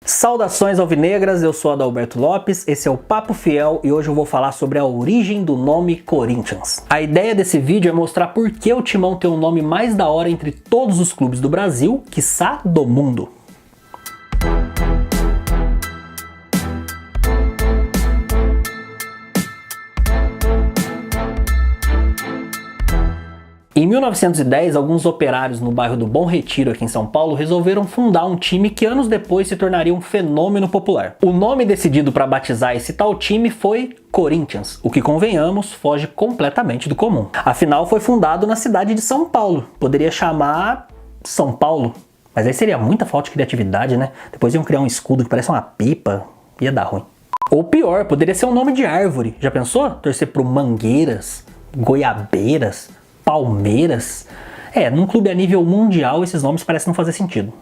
Saudações alvinegras, eu sou Adalberto Lopes, esse é o Papo Fiel e hoje eu vou falar sobre a origem do nome Corinthians. A ideia desse vídeo é mostrar por que o Timão tem o nome mais da hora entre todos os clubes do Brasil, quiçá do mundo. Em 1910, alguns operários no bairro do Bom Retiro, aqui em São Paulo, resolveram fundar um time que anos depois se tornaria um fenômeno popular. O nome decidido para batizar esse tal time foi Corinthians, o que, convenhamos, foge completamente do comum. Afinal, foi fundado na cidade de São Paulo. Poderia chamar São Paulo, mas aí seria muita falta de criatividade, né? Depois iam criar um escudo que parece uma pipa, ia dar ruim. Ou pior, poderia ser um nome de árvore. Já pensou? Torcer pro Mangueiras, Goiabeiras, Palmeiras? Num clube a nível mundial esses nomes parecem não fazer sentido.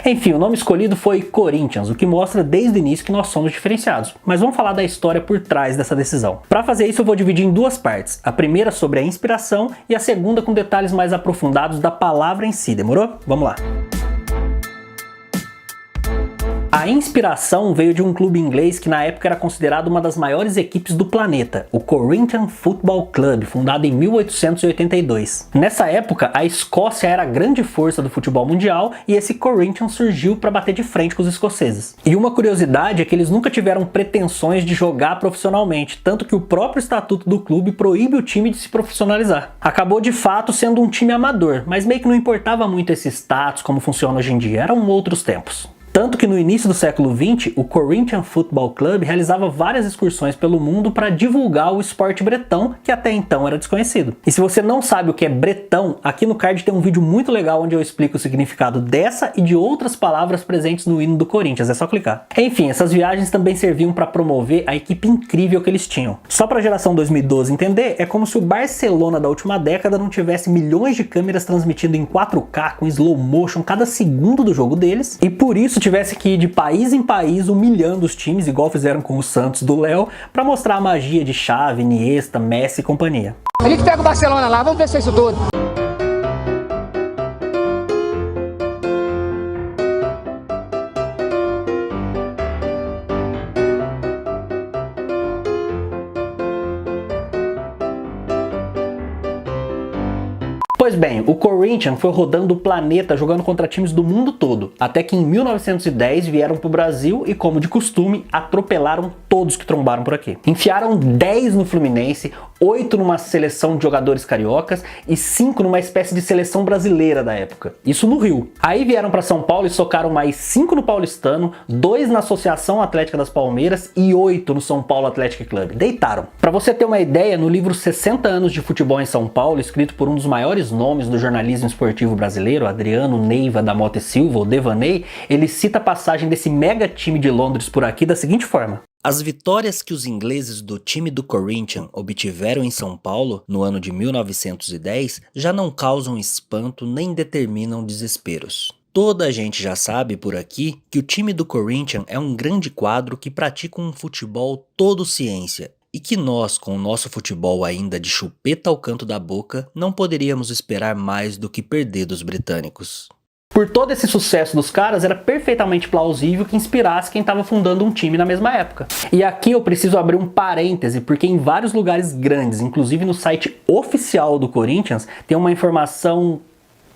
Enfim, o nome escolhido foi Corinthians, o que mostra desde o início que nós somos diferenciados. Mas vamos falar da história por trás dessa decisão. Para fazer isso eu vou dividir em duas partes. A primeira sobre a inspiração e a segunda com detalhes mais aprofundados da palavra em si, demorou? Vamos lá! A inspiração veio de um clube inglês que na época era considerado uma das maiores equipes do planeta, o Corinthians Football Club, fundado em 1882. Nessa época, a Escócia era a grande força do futebol mundial e esse Corinthians surgiu para bater de frente com os escoceses. E uma curiosidade é que eles nunca tiveram pretensões de jogar profissionalmente, tanto que o próprio estatuto do clube proíbe o time de se profissionalizar. Acabou de fato sendo um time amador, mas meio que não importava muito esse status como funciona hoje em dia, eram outros tempos. Tanto que no início do século XX, o Corinthians Football Club realizava várias excursões pelo mundo para divulgar o esporte bretão, que até então era desconhecido. E se você não sabe o que é bretão, aqui no card tem um vídeo muito legal onde eu explico o significado dessa e de outras palavras presentes no hino do Corinthians, é só clicar. Enfim, essas viagens também serviam para promover a equipe incrível que eles tinham. Só para a geração 2012 entender, é como se o Barcelona da última década não tivesse milhões de câmeras transmitindo em 4K com slow motion cada segundo do jogo deles, e por isso tivesse que ir de país em país humilhando os times, igual fizeram com o Santos do Léo, para mostrar a magia de Xavi, Iniesta, Messi e companhia. Ele que pega o Barcelona lá, vamos ver se é isso tudo. Pois bem, o Corinthians foi rodando o planeta jogando contra times do mundo todo, até que em 1910 vieram pro Brasil e, como de costume, atropelaram todos que trombaram por aqui. Enfiaram 10 no Fluminense, 8 numa seleção de jogadores cariocas e 5 numa espécie de seleção brasileira da época. Isso no Rio. Aí vieram para São Paulo e socaram mais 5 no Paulistano, 2 na Associação Atlética das Palmeiras e 8 no São Paulo Athletic Club. Deitaram. Para você ter uma ideia, no livro 60 anos de futebol em São Paulo, escrito por um dos maiores nomes do jornalismo esportivo brasileiro, Adriano Neiva da Mota e Silva, ou Devaney, ele cita a passagem desse mega time de Londres por aqui da seguinte forma: as vitórias que os ingleses do time do Corinthians obtiveram em São Paulo no ano de 1910 já não causam espanto nem determinam desesperos. Toda a gente já sabe por aqui que o time do Corinthians é um grande quadro que pratica um futebol todo ciência, e que nós, com o nosso futebol ainda de chupeta ao canto da boca, não poderíamos esperar mais do que perder dos britânicos. Por todo esse sucesso dos caras, era perfeitamente plausível que inspirasse quem estava fundando um time na mesma época. E aqui eu preciso abrir um parêntese, porque em vários lugares grandes, inclusive no site oficial do Corinthians, tem uma informação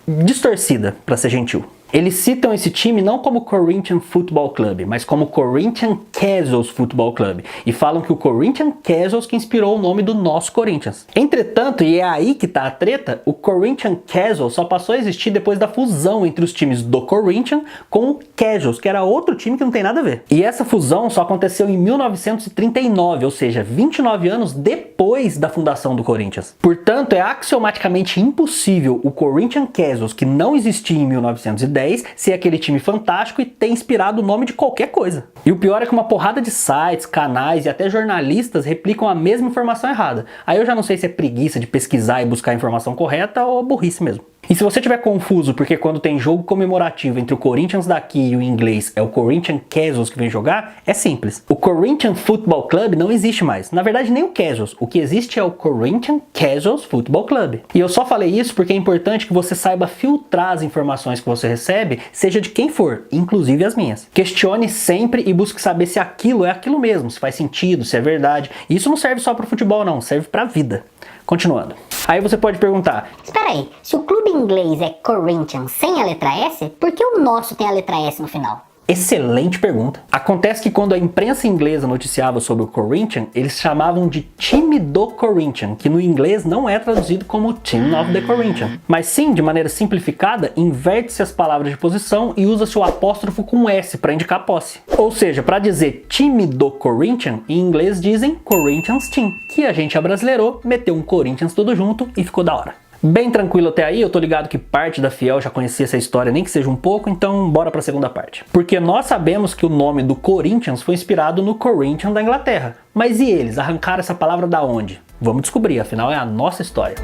distorcida, para ser gentil. Eles citam esse time não como Corinthians Football Club, mas como Corinthians Casuals Football Club, e falam que o Corinthians Casuals que inspirou o nome do nosso Corinthians. Entretanto, e é aí que tá a treta, o Corinthians Casuals só passou a existir depois da fusão entre os times do Corinthians com o Casuals, que era outro time que não tem nada a ver. E essa fusão só aconteceu em 1939, ou seja, 29 anos depois da fundação do Corinthians. Portanto, é axiomaticamente impossível o Corinthians Casuals, que não existia em 1910, ser aquele time fantástico e ter inspirado o nome de qualquer coisa. E o pior é que uma porrada de sites, canais e até jornalistas replicam a mesma informação errada. Aí eu já não sei se é preguiça de pesquisar e buscar a informação correta ou burrice mesmo. E se você estiver confuso porque quando tem jogo comemorativo entre o Corinthians daqui e o inglês é o Corinthians Casuals que vem jogar, é simples. O Corinthians Football Club não existe mais. Na verdade, nem o Casuals. O que existe é o Corinthians Casuals Football Club. E eu só falei isso porque é importante que você saiba filtrar as informações que você recebe, seja de quem for, inclusive as minhas. Questione sempre e busque saber se aquilo é aquilo mesmo, se faz sentido, se é verdade. E isso não serve só para o futebol, não. Serve para a vida. Continuando. Aí você pode perguntar: espera aí, se o clube inglês é Corinthians sem a letra S, por que o nosso tem a letra S no final? Excelente pergunta. Acontece que quando a imprensa inglesa noticiava sobre o Corinthians, eles chamavam de time do Corinthians, que no inglês não é traduzido como Team of the Corinthians. Mas sim, de maneira simplificada, inverte-se as palavras de posição e usa-se o apóstrofo com S para indicar posse. Ou seja, para dizer time do Corinthians, em inglês dizem Corinthians Team, que a gente abrasileirou, meteu um Corinthians tudo junto e ficou da hora. Bem tranquilo até aí, eu tô ligado que parte da Fiel já conhecia essa história, nem que seja um pouco, então bora pra segunda parte. Porque nós sabemos que o nome do Corinthians foi inspirado no Corinthians da Inglaterra. Mas e eles? Arrancaram essa palavra da onde? Vamos descobrir, afinal é a nossa história.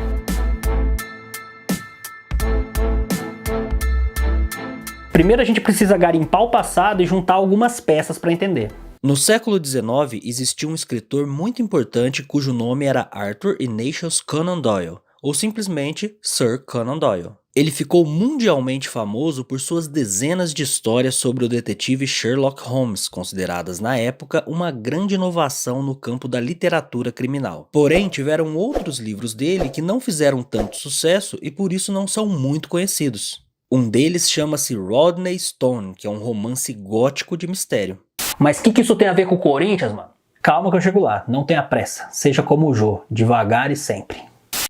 Primeiro a gente precisa garimpar o passado e juntar algumas peças para entender. No século XIX, existiu um escritor muito importante cujo nome era Arthur Ignatius Conan Doyle, ou simplesmente Sir Conan Doyle. Ele ficou mundialmente famoso por suas dezenas de histórias sobre o detetive Sherlock Holmes, consideradas na época uma grande inovação no campo da literatura criminal. Porém, tiveram outros livros dele que não fizeram tanto sucesso e por isso não são muito conhecidos. Um deles chama-se Rodney Stone, que é um romance gótico de mistério. Mas o que isso tem a ver com o Corinthians, mano? Calma que eu chego lá, não tenha pressa, seja como o Jô, devagar e sempre.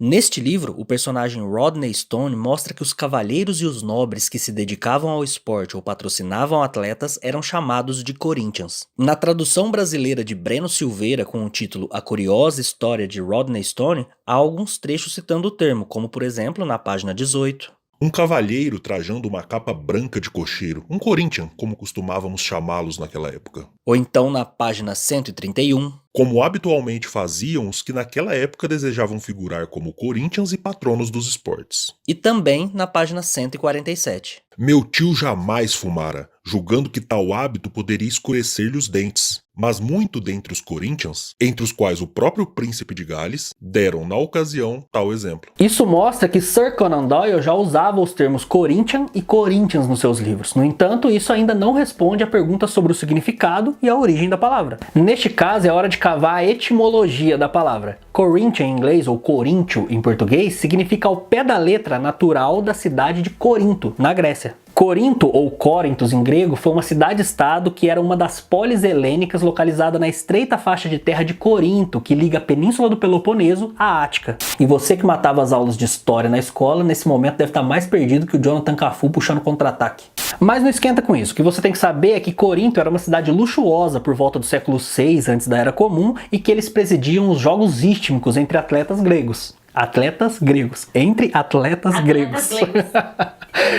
Neste livro, o personagem Rodney Stone mostra que os cavalheiros e os nobres que se dedicavam ao esporte ou patrocinavam atletas eram chamados de Corinthians. Na tradução brasileira de Breno Silveira com o título A Curiosa História de Rodney Stone, há alguns trechos citando o termo, como por exemplo na página 18. Um cavalheiro trajando uma capa branca de cocheiro, um Corinthians, como costumávamos chamá-los naquela época. Ou então na página 131. Como habitualmente faziam os que naquela época desejavam figurar como Corinthians e patronos dos esportes. E também na página 147. Meu tio jamais fumara, julgando que tal hábito poderia escurecer-lhe os dentes. Mas muito dentre os Corinthians, entre os quais o próprio príncipe de Gales, deram na ocasião tal exemplo. Isso mostra que Sir Conan Doyle já usava os termos Corinthian e Corinthians nos seus livros. No entanto, isso ainda não responde à pergunta sobre o significado e a origem da palavra. Neste caso, é hora de cavar a etimologia da palavra. Corinthian em inglês, ou Coríntio em português, significa ao pé da letra natural da cidade de Corinto, na Grécia. Corinto, ou Córintos em grego, foi uma cidade-estado que era uma das polis helênicas localizada na estreita faixa de terra de Corinto, que liga a península do Peloponeso à Ática. E você que matava as aulas de história na escola, nesse momento deve estar mais perdido que o Jonathan Cafu puxando contra-ataque. Mas não esquenta com isso, o que você tem que saber é que Corinto era uma cidade luxuosa por volta do século VI antes da Era Comum e que eles presidiam os jogos istmicos entre atletas gregos. Atletas gregos. Entre atletas gregos.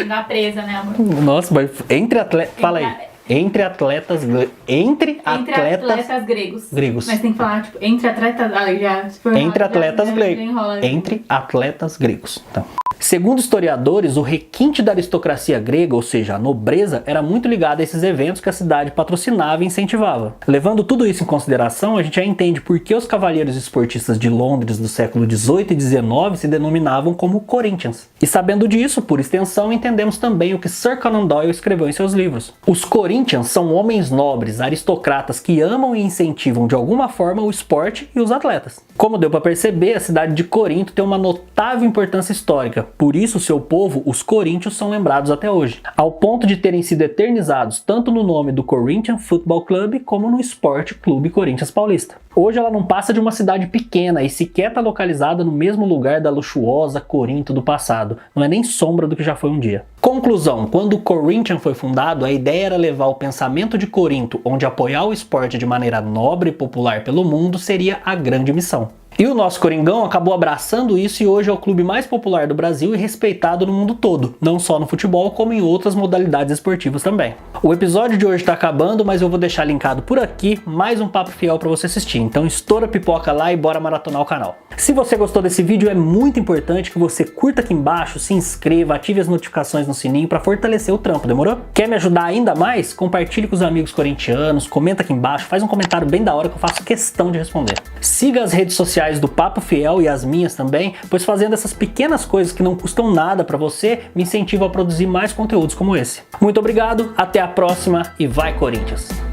Na presa, né, amor? Nossa, mas entre atletas... Fala aí. Entre atletas... Entre atletas gregos. Mas tem que falar, tipo, entre atletas... Entre atletas gregos. Entre atletas gregos. Então. Segundo historiadores, o requinte da aristocracia grega, ou seja, a nobreza, era muito ligado a esses eventos que a cidade patrocinava e incentivava. Levando tudo isso em consideração, a gente já entende por que os cavalheiros esportistas de Londres do século XVIII e XIX se denominavam como Corinthians. E sabendo disso, por extensão, entendemos também o que Sir Conan Doyle escreveu em seus livros. Os Corinthians são homens nobres, aristocratas que amam e incentivam de alguma forma o esporte e os atletas. Como deu para perceber, a cidade de Corinto tem uma notável importância histórica. Por isso, seu povo, os coríntios, são lembrados até hoje, ao ponto de terem sido eternizados tanto no nome do Corinthians Football Club como no Esporte Clube Corinthians Paulista. Hoje ela não passa de uma cidade pequena e sequer está localizada no mesmo lugar da luxuosa Corinto do passado, não é nem sombra do que já foi um dia. Conclusão, quando o Corinthians foi fundado, a ideia era levar o pensamento de Corinto, onde apoiar o esporte de maneira nobre e popular pelo mundo seria a grande missão. E o nosso Coringão acabou abraçando isso e hoje é o clube mais popular do Brasil e respeitado no mundo todo, não só no futebol, como em outras modalidades esportivas também. O episódio de hoje tá acabando, mas eu vou deixar linkado por aqui mais um Papo Fiel para você assistir, então estoura a pipoca lá e bora maratonar o canal. Se você gostou desse vídeo, é muito importante que você curta aqui embaixo, se inscreva, ative as notificações no sininho para fortalecer o trampo, demorou? Quer me ajudar ainda mais? Compartilhe com os amigos corintianos, comenta aqui embaixo, faz um comentário bem da hora que eu faço questão de responder. Siga as redes sociais do Papo Fiel e as minhas também, pois fazendo essas pequenas coisas que não custam nada para você, me incentivam a produzir mais conteúdos como esse. Muito obrigado, até a próxima e vai Corinthians!